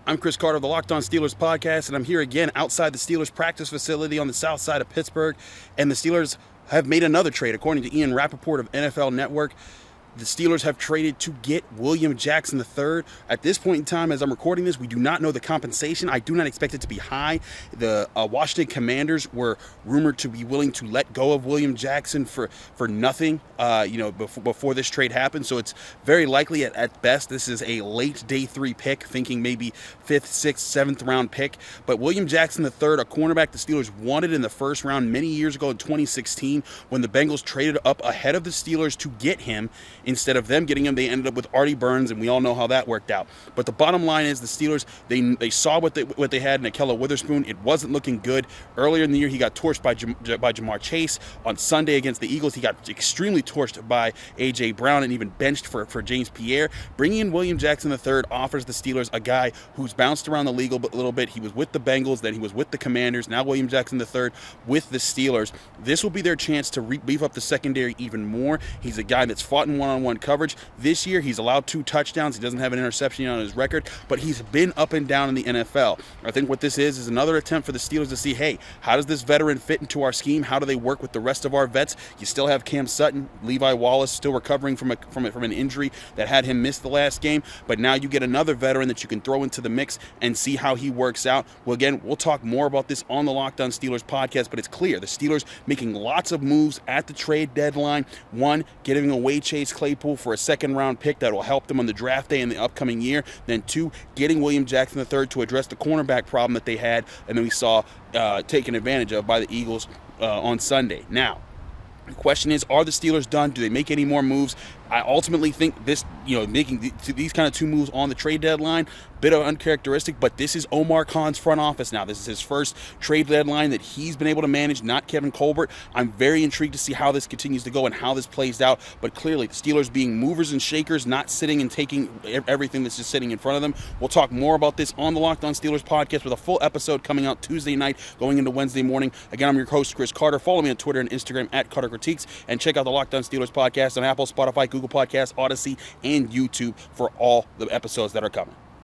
I'm Chris Carter of the Locked On Steelers podcast, and I'm here again outside the Steelers practice facility on the south side of Pittsburgh. And the Steelers have made another trade, according to Ian Rappaport of NFL Network. The Steelers have traded to get William Jackson III. At this point in time, as I'm recording this, we do not know the compensation. I do not expect it to be high. The Washington Commanders were rumored to be willing to let go of William Jackson for nothing, before this trade happened. So it's very likely at best this is a late day 3 pick, thinking maybe 5th, 6th, 7th round pick. But William Jackson III, a cornerback the Steelers wanted in the first round many years ago in 2016, when the Bengals traded up ahead of the Steelers to get him. Instead of them getting him, they ended up with Artie Burns, and we all know how that worked out. But the bottom line is the Steelers, they saw what they had in Ahkello Witherspoon. It wasn't looking good. Earlier in the year, he got torched by Jamar Chase. On Sunday against the Eagles, he got extremely torched by A.J. Brown and even benched for James Pierre. Bringing in William Jackson III offers the Steelers a guy who's bounced around the league a little bit. He was with the Bengals, then he was with the Commanders. Now William Jackson III with the Steelers. This will be their chance to beef up the secondary even more. He's a guy that's fought in one-on-one coverage. This year, he's allowed 2 touchdowns. He doesn't have an interception on his record, but he's been up and down in the NFL. I think what this is another attempt for the Steelers to see, hey, how does this veteran fit into our scheme? How do they work with the rest of our vets? You still have Cam Sutton, Levi Wallace still recovering from an injury that had him miss the last game, but now you get another veteran that you can throw into the mix and see how he works out. Well, again, we'll talk more about this on the Locked On Steelers podcast, but it's clear the Steelers making lots of moves at the trade deadline. One, giving away Chase Claypool for a second-round pick that will help them on the draft day in the upcoming year. Then 2, getting William Jackson III to address the cornerback problem that they had, and then we saw taken advantage of by the Eagles on Sunday. Now, the question is, are the Steelers done? Do they make any more moves? I ultimately think this, making these kind of 2 moves on the trade deadline, bit of uncharacteristic, but this is Omar Khan's front office now. This is his first trade deadline that he's been able to manage, not Kevin Colbert. I'm very intrigued to see how this continues to go and how this plays out, but clearly the Steelers being movers and shakers, not sitting and taking everything that's just sitting in front of them. We'll talk more about this on the Locked On Steelers podcast with a full episode coming out Tuesday night, going into Wednesday morning. Again, I'm your host, Chris Carter. Follow me on Twitter and Instagram at Carter Critiques, and check out the Locked On Steelers podcast on Apple, Spotify, Google Podcasts, Odyssey, and YouTube for all the episodes that are coming.